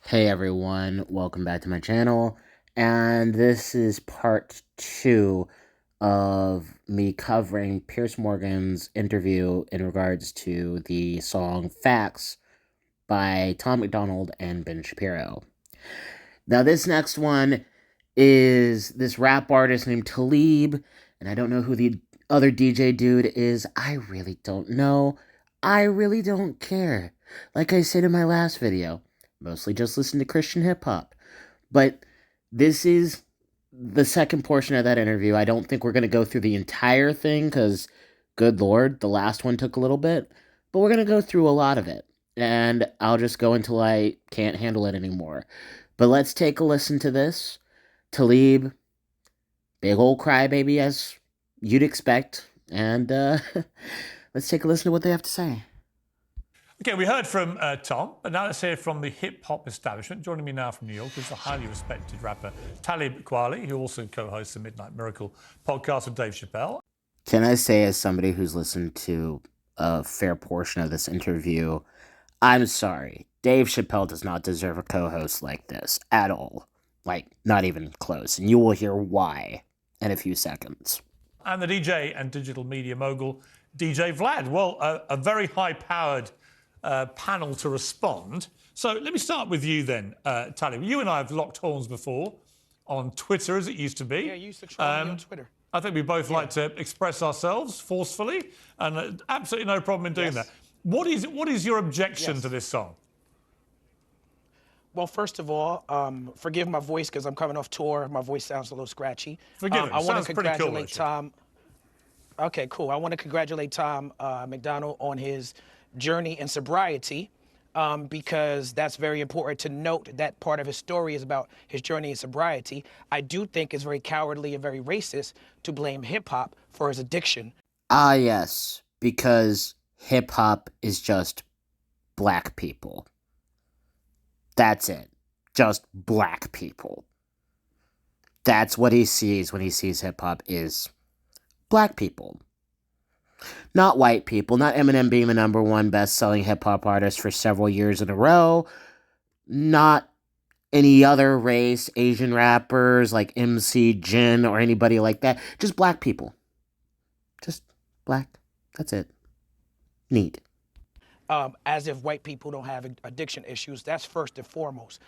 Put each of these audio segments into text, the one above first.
Hey everyone, welcome back to my channel, and this is part 2 of me covering Piers Morgan's interview in regards to the song Facts by Tom Macdonald and Ben Shapiro. Now this next one is this rap artist named Talib, and I don't know who the other DJ dude is. I really don't know. I really don't care. Like I said in my last video, mostly just listen to Christian hip hop. But this is the second portion of that interview. I don't think we're going to go through the entire thing because, good lord, the last one took a little bit. But we're going to go through a lot of it. And I'll just go until I can't handle it anymore. But let's take a listen to this. Talib, big old crybaby as you'd expect. And let's take a listen to what they have to say. Okay, we heard from Tom, but now let's hear from the hip-hop establishment. Joining me now from New York is the highly respected rapper Talib Kweli, who also co-hosts the Midnight Miracle podcast with Dave Chappelle. Can I say, as somebody who's listened to a fair portion of this interview, I'm sorry. Dave Chappelle does not deserve a co-host like this at all. Like, not even close. And you will hear why in a few seconds. And the DJ and digital media mogul, DJ Vlad. Well, a very high-powered panel to respond. So let me start with you then, Talib. You and I have locked horns before on Twitter, as it used to be. Yeah, you used to troll me on Twitter. I think we both like to express ourselves forcefully, and absolutely no problem in doing that. What is your objection to this song? Well, first of all, forgive my voice because I'm coming off tour. My voice sounds a little scratchy. Forgive it. I want Sounds to pretty cool, congratulate Tom. Okay, cool. I want to congratulate Tom Macdonald on his journey in sobriety because that's very important to note. That part of his story is about his journey in sobriety. I do think it's very cowardly and very racist to blame hip-hop for his addiction. Ah, yes, because hip-hop is just black people. That's it. Just black people. That's what he sees when he sees hip-hop is black people. Not white people, not Eminem being the #1 best-selling hip-hop artist for several years in a row, not any other race, Asian rappers like MC Jin or anybody like that, just black people. Just black. That's it. Neat. As if white people don't have addiction issues. That's first and foremost.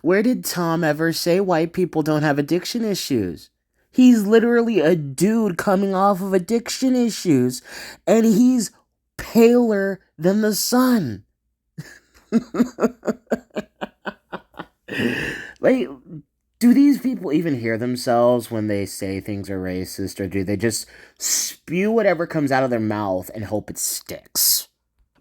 Where did Tom ever say white people don't have addiction issues? He's literally a dude coming off of addiction issues, and he's paler than the sun. Like, do these people even hear themselves when they say things are racist, or do they just spew whatever comes out of their mouth and hope it sticks?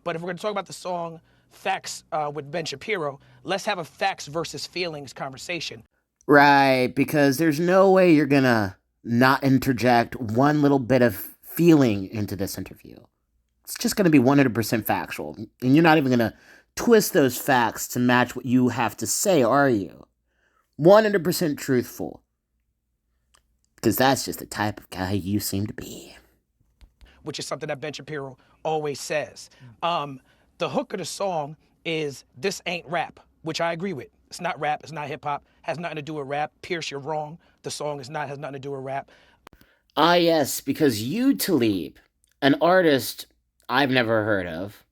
But if we're going to talk about the song Facts with Ben Shapiro, let's have a facts versus feelings conversation. Right, because there's no way you're gonna not interject one little bit of feeling into this interview. It's just gonna be 100% factual. And you're not even gonna twist those facts to match what you have to say, are you? 100% truthful. Because that's just the type of guy you seem to be. Which is something that Ben Shapiro always says. The hook of the song is "This ain't rap," which I agree with. It's not rap, it's not hip hop, has nothing to do with rap. Pierce, you're wrong. The song has nothing to do with rap. Ah, yes, because you, Talib, an artist I've never heard of,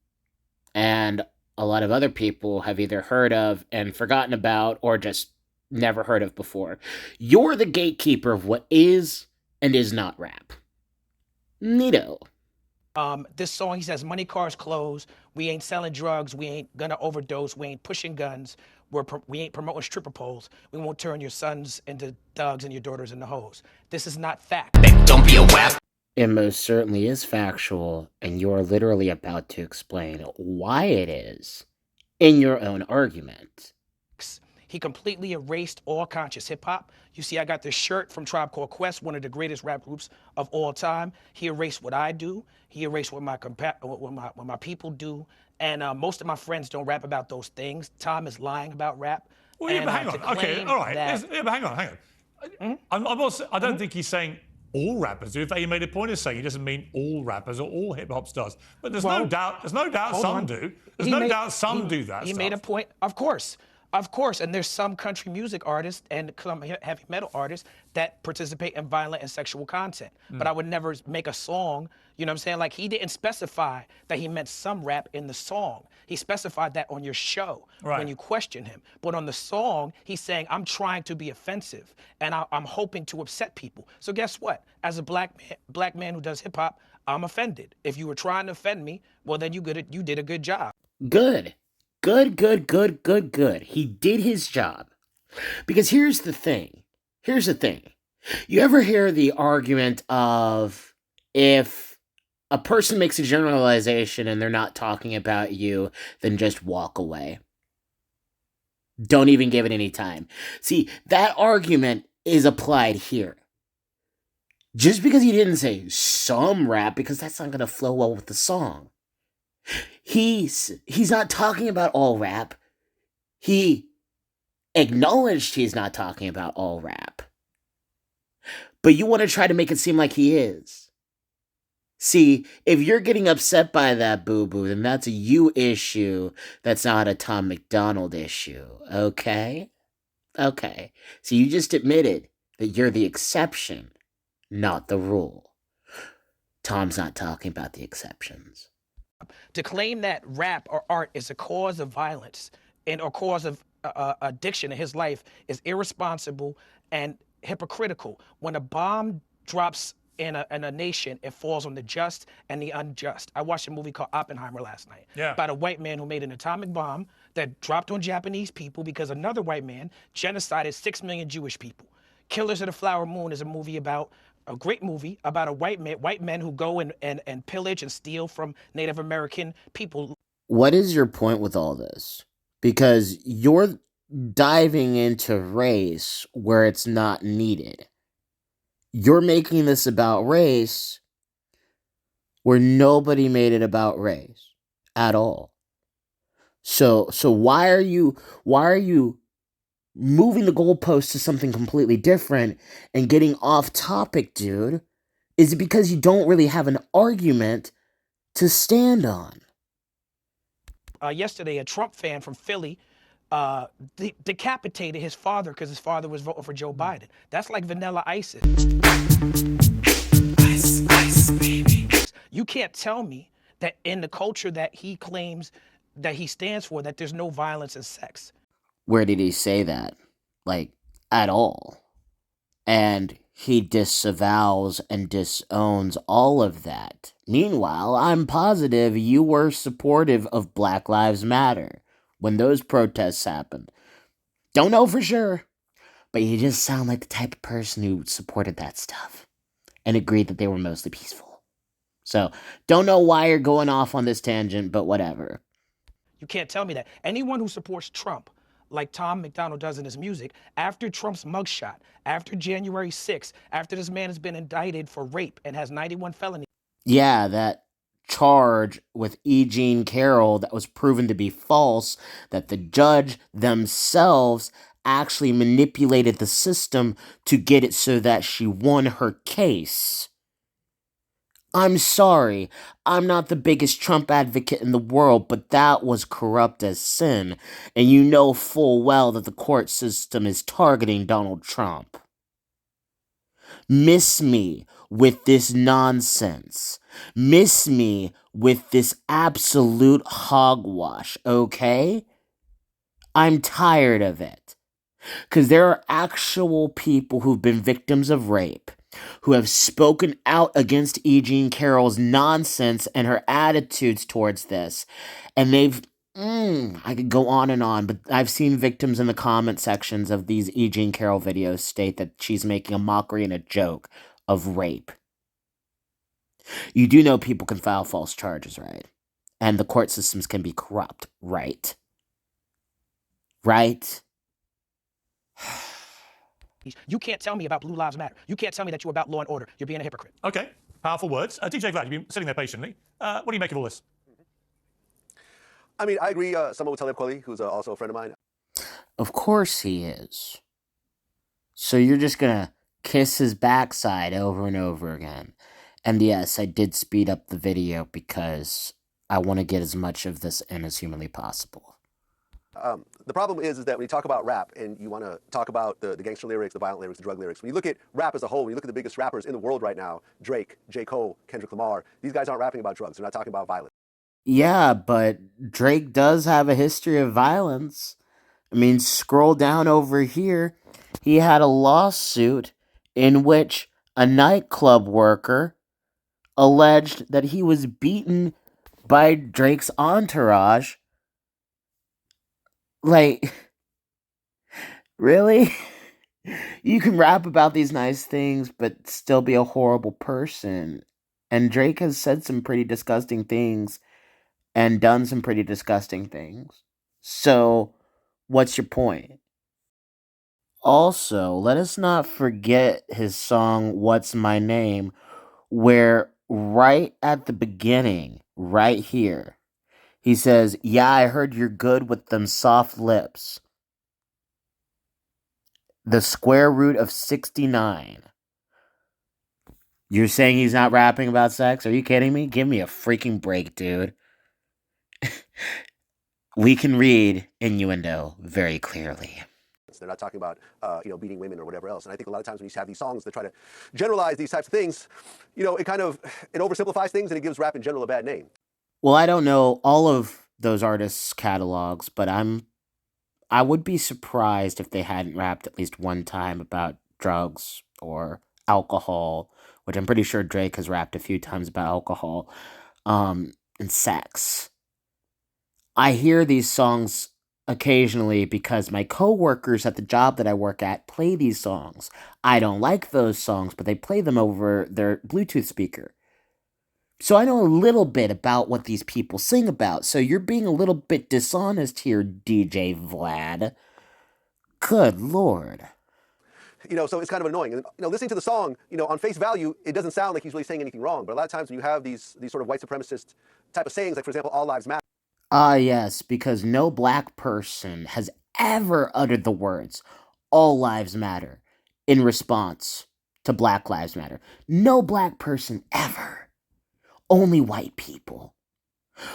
and a lot of other people have either heard of and forgotten about or just never heard of before. You're the gatekeeper of what is and is not rap. Neato. This song, he says, money, cars, clothes. We ain't selling drugs. We ain't gonna overdose. We ain't pushing guns. We ain't promoting stripper poles. We won't turn your sons into thugs and your daughters into hoes. This is not fact. Don't be a wap. It most certainly is factual, and you're literally about to explain why it is in your own argument. He completely erased all conscious hip-hop. You see, I got this shirt from Tribe Called Quest, one of the greatest rap groups of all time. He erased what I do. He erased what my people do. And most of my friends don't rap about those things. Tom is lying about rap. Well, yeah, but hang on. Okay, all right. Yeah, but hang on. I don't think he's saying all rappers do. In fact, he made a point of saying he doesn't mean all rappers or all hip hop stars. But there's Well, no doubt some do. There's He no made doubt some do that he stuff. made a point, of course. Of course, and there's some country music artists and some heavy metal artists that participate in violent and sexual content. But I would never make a song, you know what I'm saying? Like, he didn't specify that he meant some rap in the song. He specified that on your show Right. when you question him. But on the song, he's saying, I'm trying to be offensive and I'm hoping to upset people. So guess what? As a black man who does hip hop, I'm offended. If you were trying to offend me, well, then you did a good job. Good. Good. He did his job. Because here's the thing. You ever hear the argument of if a person makes a generalization and they're not talking about you, then just walk away. Don't even give it any time. See, that argument is applied here. Just because he didn't say some rap, because that's not going to flow well with the song. He's not talking about all rap. He acknowledged he's not talking about all rap. But you want to try to make it seem like he is. See, if you're getting upset by that, boo-boo, then that's a you issue. That's not a Tom Macdonald issue, okay? Okay. So you just admitted that you're the exception, not the rule. Tom's not talking about the exceptions. To claim that rap or art is a cause of violence and or cause of addiction in his life is irresponsible and hypocritical. When a bomb drops in a nation, it falls on the just and the unjust. I watched a movie called Oppenheimer last night about a white man who made an atomic bomb that dropped on Japanese people because another white man genocided 6 million Jewish people. Killers of the Flower Moon is a great movie about white men who go and pillage and steal from Native American people. What is your point with all this? Because you're diving into race where it's not needed. You're making this about race where nobody made it about race at all. So why are you moving the goalpost to something completely different and getting off topic, dude? Is it because you don't really have an argument to stand on? Yesterday, a Trump fan from Philly decapitated his father because his father was voting for Joe Biden. That's like Vanilla Ice's. Ice, baby. You can't tell me that in the culture that he claims that he stands for, that there's no violence and sex. Where did he say that? Like, at all. And he disavows and disowns all of that. Meanwhile, I'm positive you were supportive of Black Lives Matter when those protests happened. Don't know for sure, but you just sound like the type of person who supported that stuff and agreed that they were mostly peaceful. So, don't know why you're going off on this tangent, but whatever. You can't tell me that. Anyone who supports Trump, like Tom Macdonald does in his music, after Trump's mugshot, after January 6th, after this man has been indicted for rape and has 91 felonies. Yeah, that charge with E. Jean Carroll that was proven to be false, that the judge themselves actually manipulated the system to get it so that she won her case. I'm sorry, I'm not the biggest Trump advocate in the world, but that was corrupt as sin, and you know full well that the court system is targeting Donald Trump. Miss me with this nonsense. Miss me with this absolute hogwash, okay? I'm tired of it. Because there are actual people who've been victims of rape, who have spoken out against E. Jean Carroll's nonsense and her attitudes towards this. And I could go on, but I've seen victims in the comment sections of these E. Jean Carroll videos state that she's making a mockery and a joke of rape. You do know people can file false charges, right? And the court systems can be corrupt, right? Right? You can't tell me about Blue Lives Matter. You can't tell me that you're about law and order. You're being a hypocrite. Okay, powerful words. DJ Vlad, you've been sitting there patiently. What do you make of all this? I mean, I agree somewhat with Talib Kweli, who's also a friend of mine. Of course he is. So you're just gonna kiss his backside over and over again. And yes, I did speed up the video because I want to get as much of this in as humanly possible. The problem is that when you talk about rap and you want to talk about the gangster lyrics, the violent lyrics, the drug lyrics, when you look at rap as a whole, when you look at the biggest rappers in the world right now, Drake, J. Cole, Kendrick Lamar, these guys aren't rapping about drugs. They're not talking about violence. Yeah, but Drake does have a history of violence. I mean, scroll down over here. He had a lawsuit in which a nightclub worker alleged that he was beaten by Drake's entourage. Like, really? You can rap about these nice things, but still be a horrible person. And Drake has said some pretty disgusting things and done some pretty disgusting things. So, what's your point? Also, let us not forget his song What's My Name, where right at the beginning, right here, he says, "Yeah, I heard you're good with them soft lips. The square root of 69. You're saying he's not rapping about sex? Are you kidding me? Give me a freaking break, dude. We can read innuendo very clearly. They're not talking about beating women or whatever else. And I think a lot of times when you have these songs that try to generalize these types of things, it oversimplifies things and it gives rap in general a bad name. Well, I don't know all of those artists' catalogs, but I would be surprised if they hadn't rapped at least one time about drugs or alcohol, which I'm pretty sure Drake has rapped a few times about alcohol, and sex. I hear these songs occasionally because my coworkers at the job that I work at play these songs. I don't like those songs, but they play them over their Bluetooth speaker. So I know a little bit about what these people sing about. So you're being a little bit dishonest here, DJ Vlad. Good Lord. So it's kind of annoying. And, listening to the song, on face value, it doesn't sound like he's really saying anything wrong. But a lot of times when you have these sort of white supremacist type of sayings, like, for example, all lives matter. Ah, yes, because no black person has ever uttered the words, all lives matter, in response to Black Lives Matter. No black person ever. Only white people.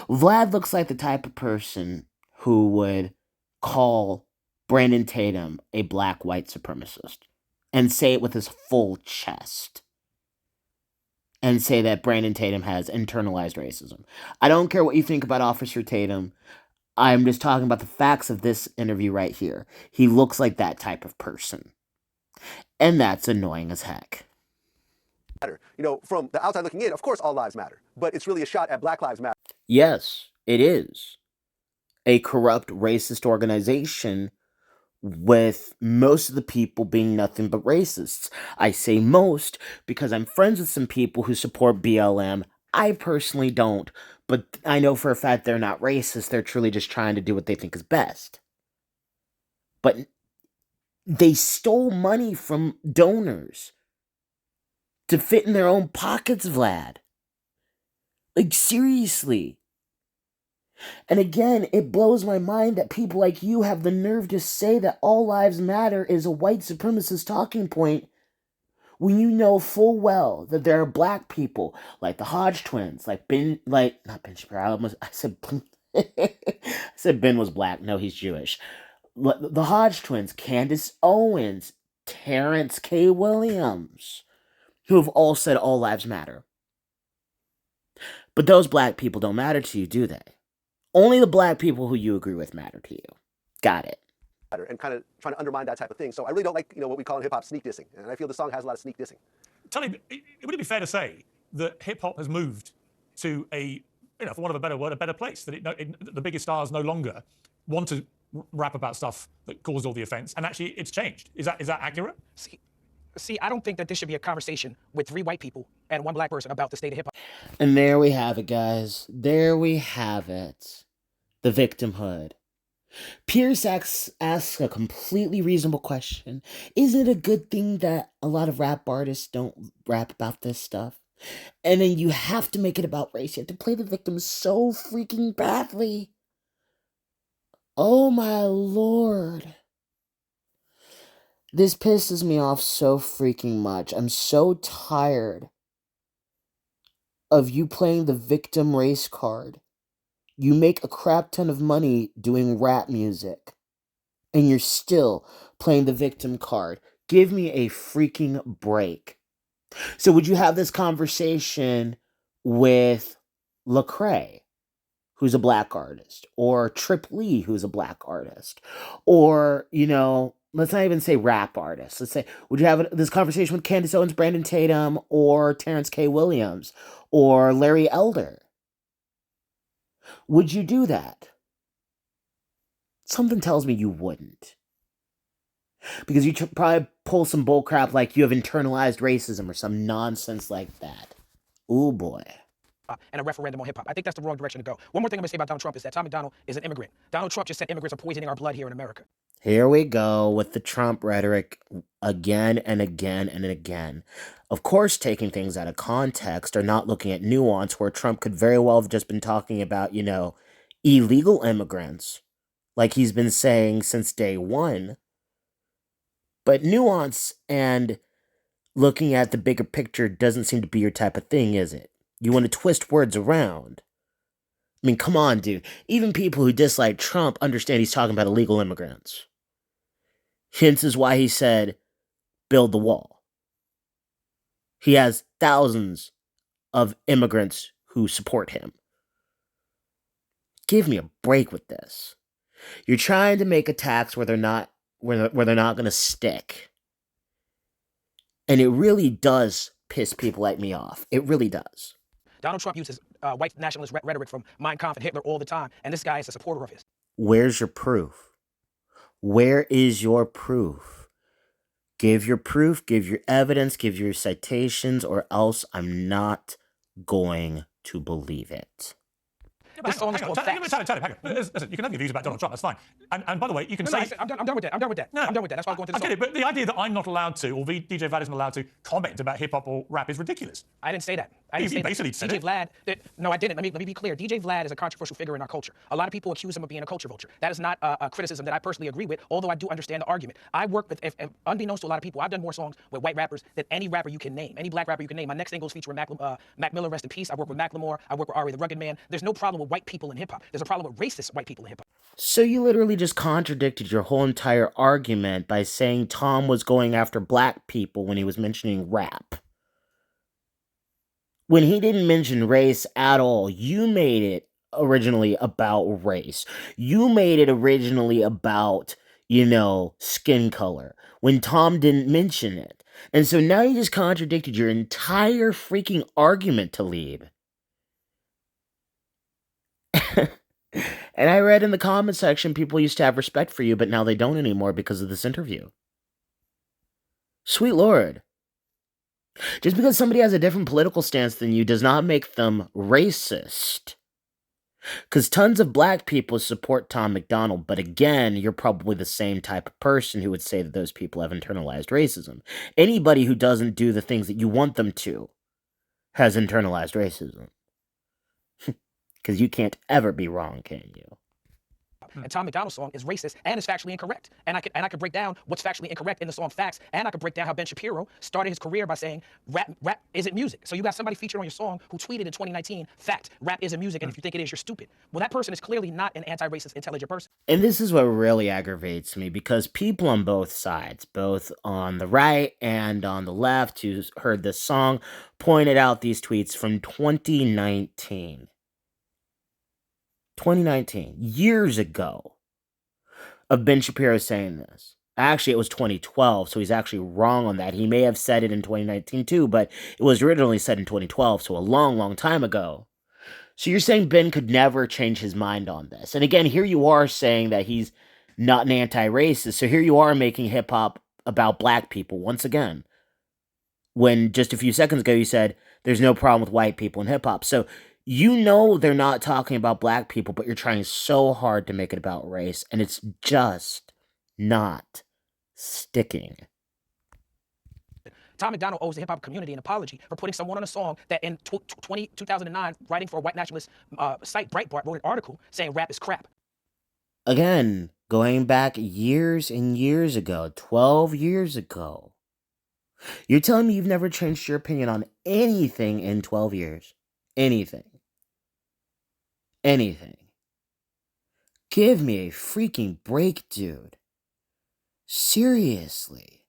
Vlad looks like the type of person who would call Brandon Tatum a black white supremacist and say it with his full chest and say that Brandon Tatum has internalized racism. I don't care what you think about Officer Tatum. I'm just talking about the facts of this interview right here. He looks like that type of person. And that's annoying as heck. From the outside looking in, of course, all lives matter. But it's really a shot at Black Lives Matter. Yes, it is a corrupt, racist organization with most of the people being nothing but racists. I say most because I'm friends with some people who support BLM. I personally don't, but I know for a fact they're not racist. They're truly just trying to do what they think is best. But they stole money from donors to fit in their own pockets, Vlad. Like, seriously. And again, it blows my mind that people like you have the nerve to say that all lives matter is a white supremacist talking point when you know full well that there are black people like the Hodge twins, not Ben Shapiro. I said Ben was black. No, he's Jewish. The Hodge twins, Candace Owens, Terrence K. Williams, who have all said all lives matter. But those black people don't matter to you, do they? Only the black people who you agree with matter to you. Got it. And kind of trying to undermine that type of thing. So I really don't like, what we call in hip hop sneak dissing. And I feel the song has a lot of sneak dissing. Talib, would it be fair to say that hip hop has moved to for want of a better word, a better place? That the biggest stars no longer want to rap about stuff that caused all the offense, and actually it's changed. Is that accurate? See, I don't think that this should be a conversation with 3 white people and 1 black person about the state of hip hop. And there we have it, guys. There we have it. The victimhood. Pierce asks a completely reasonable question. Is it a good thing that a lot of rap artists don't rap about this stuff? And then you have to make it about race. You have to play the victim so freaking badly. Oh my lord. This pisses me off so freaking much. I'm so tired of you playing the victim race card. You make a crap ton of money doing rap music, and you're still playing the victim card. Give me a freaking break. So would you have this conversation with Lecrae, who's a black artist, or Trip Lee, who's a black artist, or, let's not even say rap artists. Let's say, would you have this conversation with Candace Owens, Brandon Tatum, or Terrence K. Williams, or Larry Elder? Would you do that? Something tells me you wouldn't. Because you probably pull some bullcrap like you have internalized racism or some nonsense like that. Ooh, boy. And a referendum on hip-hop. I think that's the wrong direction to go. One more thing I'm going to say about Donald Trump is that Tom Macdonald is an immigrant. Donald Trump just said immigrants are poisoning our blood here in America. Here we go with the Trump rhetoric again and again and again. Of course, taking things out of context or not looking at nuance, where Trump could very well have just been talking about, illegal immigrants, like he's been saying since day one. But nuance and looking at the bigger picture doesn't seem to be your type of thing, is it? You want to twist words around. I mean, come on, dude. Even people who dislike Trump understand he's talking about illegal immigrants. Hence is why he said, build the wall. He has thousands of immigrants who support him. Give me a break with this. You're trying to make attacks where they're not going to stick. And it really does piss people like me off. It really does. Donald Trump uses white nationalist rhetoric from Mein Kampf and Hitler all the time, and this guy is a supporter of his. Where's your proof? Where is your proof? Give your proof, give your evidence, give your citations, or else I'm not going to believe it. This song is called Facts. Hang on. Listen, you can have your views about Donald Trump, that's fine. And by the way, you can say... I'm done with that. I'm done with that. No, I'm done with that. That's why I'm going to the I song. get it, but the idea that I'm not allowed to, or DJ Vlad isn't allowed to, comment about hip-hop or rap is ridiculous. I didn't say that. He basically said DJ it. Vlad, no, I didn't. Let me be clear. DJ Vlad is a controversial figure in our culture. A lot of people accuse him of being a culture vulture. That is not a criticism that I personally agree with, although I do understand the argument. I work with, unbeknownst to a lot of people, I've done more songs with white rappers than any rapper you can name, any black rapper you can name. My next single is featuring Mac Miller, rest in peace. I work with Macklemore. I work with Ari the Rugged Man. There's no problem with white people in hip-hop. There's a problem with racist white people in hip-hop. So you literally just contradicted your whole entire argument by saying Tom was going after black people when he was mentioning rap. When he didn't mention race at all, you made it originally about race. You made it originally about, skin color, when Tom didn't mention it. And so now you just contradicted your entire freaking argument, Talib. And I read in the comment section people used to have respect for you, but now they don't anymore because of this interview. Sweet Lord. Just because somebody has a different political stance than you does not make them racist. Because tons of black people support Tom Macdonald, but again, you're probably the same type of person who would say that those people have internalized racism. Anybody who doesn't do the things that you want them to has internalized racism. Because you can't ever be wrong, can you? And Tom Macdonald's song is racist and is factually incorrect. And I could break down what's factually incorrect in the song Facts, and I could break down how Ben Shapiro started his career by saying rap isn't music. So you got somebody featured on your song who tweeted in 2019, fact, rap isn't music, and if you think it is, you're stupid. Well, that person is clearly not an anti-racist, intelligent person. And this is what really aggravates me, because people on both sides, both on the right and on the left who heard this song, pointed out these tweets from 2019. 2019, years ago, of Ben Shapiro saying this. Actually, it was 2012, so he's actually wrong on that. He may have said it in 2019 too, but it was originally said in 2012, so a long, long time ago. So you're saying Ben could never change his mind on this. And again, here you are saying that he's not an anti-racist, so here you are making hip-hop about black people once again. When just a few seconds ago you said there's no problem with white people in hip-hop. So you know they're not talking about black people, but you're trying so hard to make it about race, and it's just not sticking. Tom Macdonald owes the hip-hop community an apology for putting someone on a song that in 2009, writing for a white nationalist site, Breitbart, wrote an article saying rap is crap. Again, going back years and years ago, 12 years ago. You're telling me you've never changed your opinion on anything in 12 years? Anything. Anything. Give me a freaking break, dude. Seriously.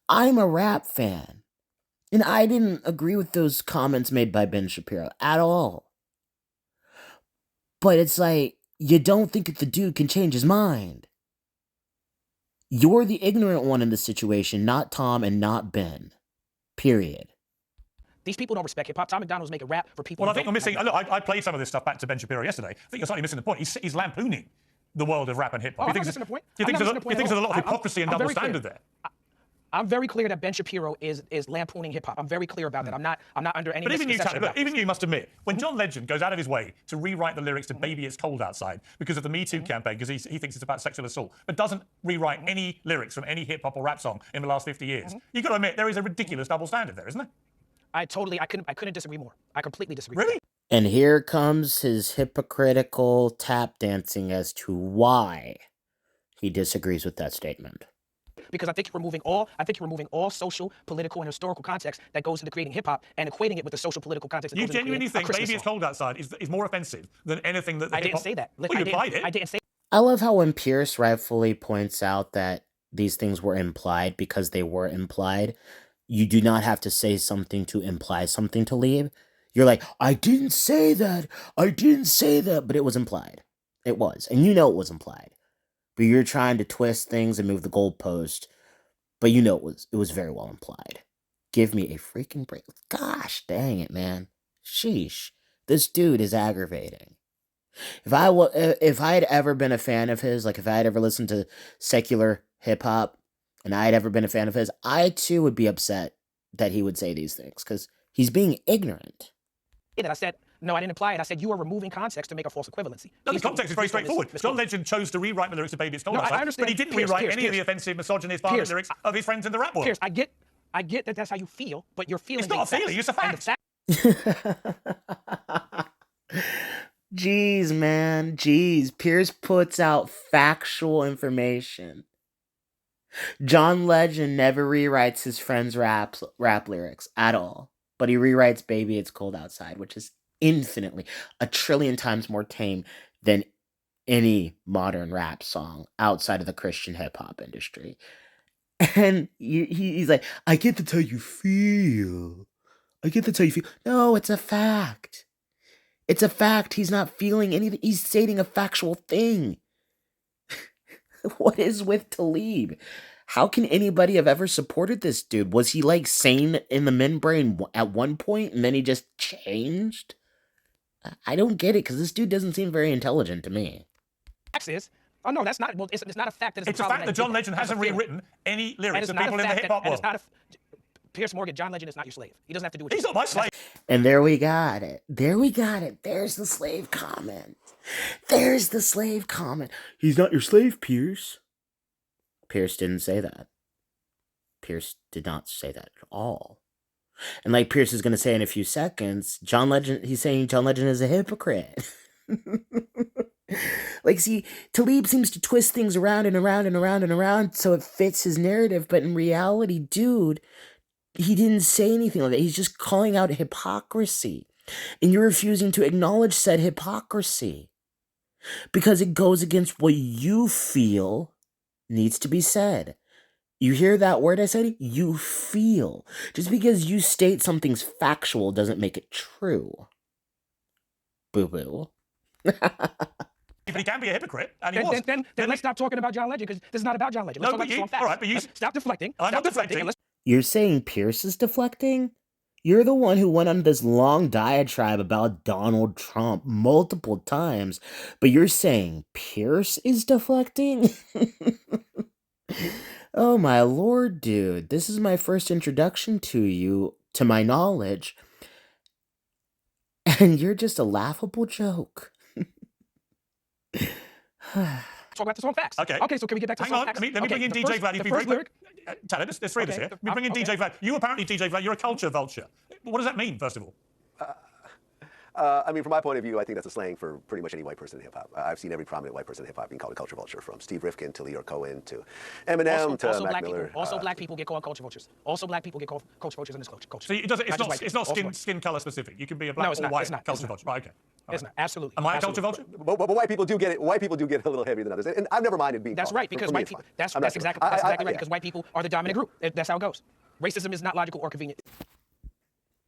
I'm a rap fan. And I didn't agree with those comments made by Ben Shapiro at all. But it's like, you don't think that the dude can change his mind. You're the ignorant one in this situation, not Tom and not Ben. Period. These people don't respect hip hop. Tom Macdonald's making rap for people. Well, I who think don't you're missing. like Look, I played some of this stuff back to Ben Shapiro yesterday. I think you're slightly missing the point. He's lampooning the world of rap and hip hop. I'm not missing the point. You think there's a lot of hypocrisy and double standard there? I'm very clear that Ben Shapiro is lampooning hip hop. I'm very clear about that. I'm not under any But even you, misconception Talib, about even you must admit, when John Legend goes out of his way to rewrite the lyrics to "Baby It's Cold Outside" because of the Me Too campaign, because he thinks it's about sexual assault, but doesn't rewrite any lyrics from any hip hop or rap song in the last 50 years, you've got to admit there is a ridiculous double standard there, isn't there? I couldn't disagree more. I completely disagree. Really? And here comes his hypocritical tap dancing as to why he disagrees with that statement. Because I think you're removing all social, political, and historical context that goes into creating hip hop and equating it with the social, political context. That You goes into genuinely creating a think Christmas "Baby It's song. Cold Outside" is more offensive than anything that I didn't say that. Well, you implied it. I didn't say. I love how when Pierce rightfully points out that these things were implied because they were implied, you do not have to say something to imply something to leave. You're like, I didn't say that, but it was implied. It was, and you know it was implied. But you're trying to twist things and move the goalpost, but you know it was very well implied. Give me a freaking break. Gosh dang it, man. Sheesh. This dude is aggravating. If I had ever been a fan of his, like if I had ever listened to secular hip hop and I had ever been a fan of his, I too would be upset that he would say these things because he's being ignorant. That I said. No, I didn't imply it. I said you are removing context to make a false equivalency. No, the context is very straightforward. John Legend chose to rewrite the lyrics of "Baby It's Cold No, I Outside," understand. but he didn't Pierce, rewrite Pierce, any of the Pierce. offensive, misogynist, violent Pierce, lyrics of his friends in the rap world. Pierce, I get that that's how you feel, but your feelings. It's not a feeling, it's a fact. Jeez, man. Jeez. Pierce puts out factual information. John Legend never rewrites his friend's rap lyrics at all. But he rewrites "Baby It's Cold Outside," which is infinitely, a trillion times more tame than any modern rap song outside of the Christian hip-hop industry. And he's like, I get that's how you feel. No, it's a fact. It's a fact. He's not feeling anything. He's stating a factual thing. What is with Talib? How can anybody have ever supported this dude? Was he like sane in the membrane at one point and then he just changed? I don't get it because this dude doesn't seem very intelligent to me. Oh no, that's not. Well, it's not a fact that It's a fact that John Legend hasn't rewritten any lyrics of people in the hip hop world. Pierce Morgan, John Legend is not your slave. He doesn't have to do it. He's not my slave. And there we got it. There's the slave comment. He's not your slave, Pierce. Pierce didn't say that. Pierce did not say that at all. And like Pierce is going to say in a few seconds, he's saying John Legend is a hypocrite. Like, see, Talib seems to twist things around and around and around and around so it fits his narrative, but in reality, dude, he didn't say anything like that. He's just calling out hypocrisy. And you're refusing to acknowledge said hypocrisy because it goes against what you feel needs to be said. You hear that word I said? You feel. Just because you state something's factual doesn't make it true. Boo-boo. But he can be a hypocrite, and he was. Then let's stop talking about John Legend because this is not about John Legend. Let's No, talk but about the song all right, but you stop deflecting. I'm not deflecting. You're saying Pierce is deflecting? You're the one who went on this long diatribe about Donald Trump multiple times, but you're saying Pierce is deflecting? Oh my lord, dude. This is my first introduction to you, to my knowledge, and you're just a laughable joke. Talk about the song facts. Okay. Okay, so can we get back to the Hang song on, facts? let me bring in the DJ first- Vlad. The You've been first very lyric. Talib, there's three of us Okay, here. Let me bring in okay. DJ Vlad. You apparently, DJ Vlad, you're a culture vulture. What does that mean, first of all? I mean, from my point of view, I think that's a slang for pretty much any white person in hip-hop. I've seen every prominent white person in hip-hop being called a culture vulture, from Steve Rifkin to Leo Cohen to Eminem to Mac Miller. Also, black people get called culture vultures. Also, black people get called culture vultures in this culture. So it's not skin color specific. You can be a black or white culture vulture. Right, okay. It's not, absolutely. Am I a culture vulture? But white people do get it. White people do get a little heavier than others, and I've never minded being. That's called right, that. because For me, white it's people. fine. That's exactly right. yeah. Because white people are the dominant group. That's how it goes. Racism is not logical or convenient.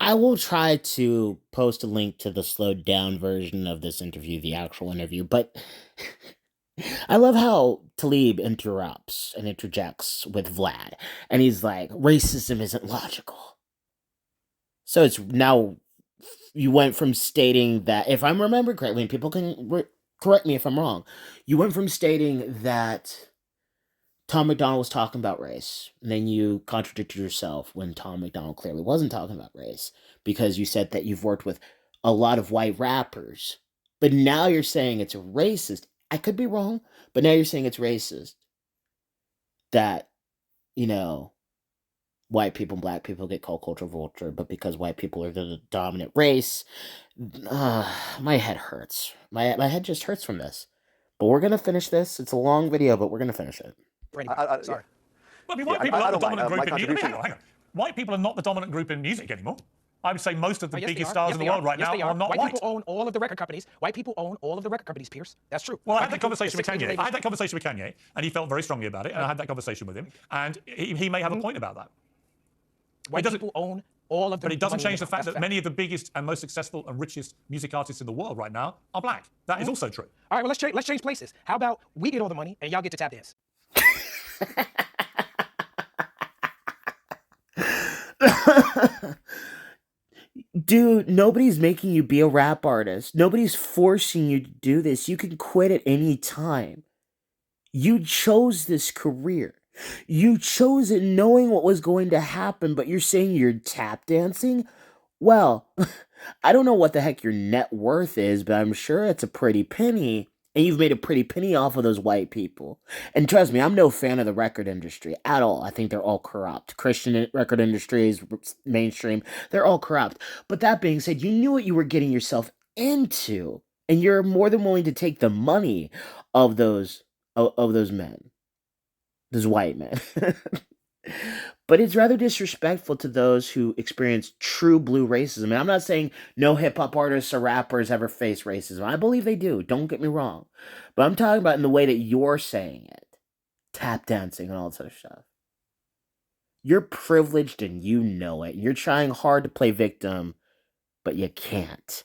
I will try to post a link to the slowed down version of this interview, the actual interview, but I love how Talib interrupts and interjects with Vlad, and he's like, racism isn't logical. So it's now, you went from stating that, if I'm remembering correctly, and people can correct me if I'm wrong, you went from stating that Tom Macdonald was talking about race, and then you contradicted yourself when Tom Macdonald clearly wasn't talking about race, because you said that you've worked with a lot of white rappers, but now you're saying it's racist. I could be wrong, but now you're saying it's racist that, white people and black people get called culture vulture, but because white people are the dominant race, my head hurts. My head just hurts from this. But we're going to finish this. It's a long video, but we're going to finish it. Sorry. Well, I mean, white people are not the dominant group in music. Hang on. White people are not the dominant group in music anymore. I would say most of the biggest stars in the world right now are not white. White people own all of the record companies. White people own all of the record companies, Pierce. That's true. Well, I had that conversation with Kanye. And he felt very strongly about it, and I had that conversation with him, and he may have a point about that. White people own all of the. But it doesn't change the fact that many of the biggest and most successful and richest music artists in the world right now are black. That is also true. All right, well, let's change places. How about we get all the money and y'all get to tap dance? Dude, nobody's making you be a rap artist. Nobody's forcing you to do this. You can quit at any time. You chose this career. You chose it knowing what was going to happen, but you're saying you're tap dancing? Well, I don't know what the heck your net worth is, but I'm sure it's a pretty penny. And you've made a pretty penny off of those white people. And trust me, I'm no fan of the record industry at all. I think they're all corrupt. Christian record industries, mainstream, they're all corrupt. But that being said, you knew what you were getting yourself into. And you're more than willing to take the money of those men. Those white men. But it's rather disrespectful to those who experience true blue racism. And I'm not saying no hip-hop artists or rappers ever face racism. I believe they do. Don't get me wrong. But I'm talking about in the way that you're saying it. Tap dancing and all this other stuff. You're privileged and you know it. You're trying hard to play victim, but you can't.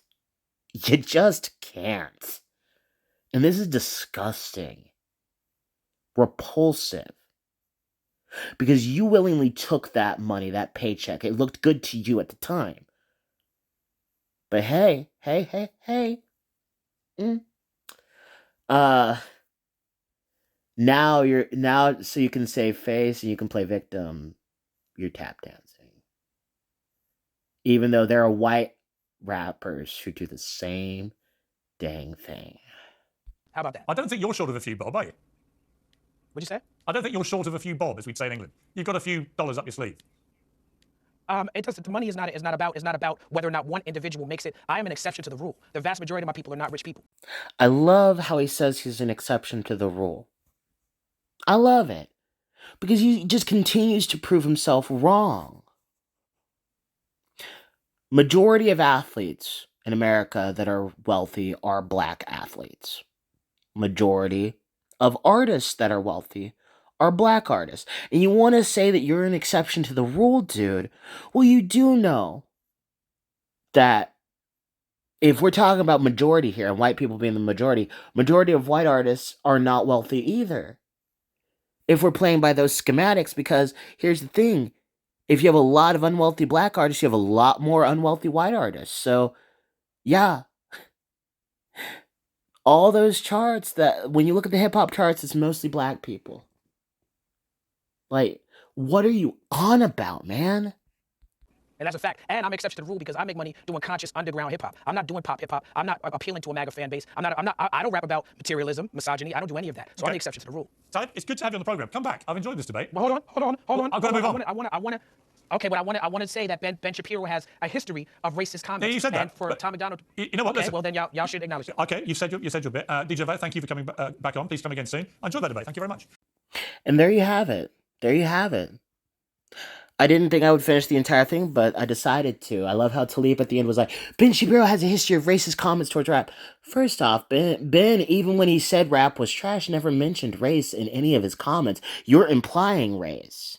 You just can't. And this is disgusting. Repulsive. Because you willingly took that money, that paycheck. It looked good to you at the time. But hey. Now so you can save face and you can play victim, you're tap dancing. Even though there are white rappers who do the same dang thing. How about that? I don't think you're short of a few bob, are you? What'd you say? I don't think you're short of a few bob, as we'd say in England. You've got a few dollars up your sleeve. It doesn't. The money is not about whether or not one individual makes it. I am an exception to the rule. The vast majority of my people are not rich people. I love how he says he's an exception to the rule. I love it. Because he just continues to prove himself wrong. Majority of athletes in America that are wealthy are black athletes. Majority of artists that are wealthy are black artists. And you want to say that you're an exception to the rule, dude. Well, you do know that if we're talking about majority here, and white people being the majority of white artists are not wealthy either. If we're playing by those schematics, because here's the thing. If you have a lot of unwealthy black artists, you have a lot more unwealthy white artists. So, yeah. All those charts that, when you look at the hip-hop charts, it's mostly black people. Like, what are you on about, man? And that's a fact. And I'm an exception to the rule because I make money doing conscious underground hip-hop. I'm not doing pop hip-hop. I'm not appealing to a MAGA fan base. I don't rap about materialism, misogyny. I don't do any of that. So I'm the exception to the rule. Talib, it's good to have you on the program. Come back. I've enjoyed this debate. Well, hold on. I've got to move on. I want to. Okay, but I want to say that Ben Shapiro has a history of racist comments. Yeah, you said that. And for Tom Macdonald. You know what? Okay, Listen. well then y'all should acknowledge it. Okay, you said your bit. DJ Vlad, thank you for coming back on. Please come again soon. I enjoyed that debate. Thank you very much. And there you have it. There you have it. I didn't think I would finish the entire thing, but I decided to. I love how Talib at the end was like, Ben Shapiro has a history of racist comments towards rap. First off, Ben, even when he said rap was trash, never mentioned race in any of his comments. You're implying race.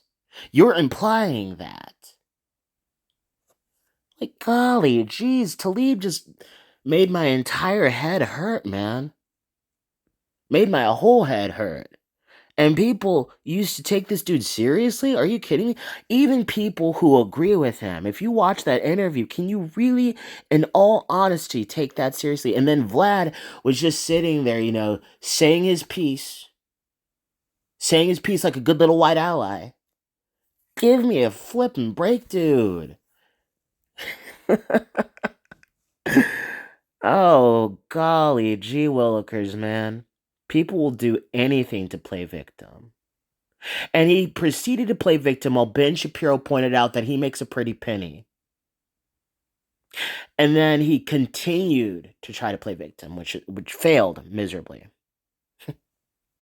You're implying that. Like, golly, geez, Talib just made my entire head hurt, man. Made my whole head hurt. And people used to take this dude seriously? Are you kidding me? Even people who agree with him. If you watch that interview, can you really, in all honesty, take that seriously? And then Vlad was just sitting there, you know, saying his piece. Saying his piece like a good little white ally. Give me a flippin' break, dude. Oh, golly, gee willikers, man. People will do anything to play victim. And he proceeded to play victim while Ben Shapiro pointed out that he makes a pretty penny. And then he continued to try to play victim, which failed miserably.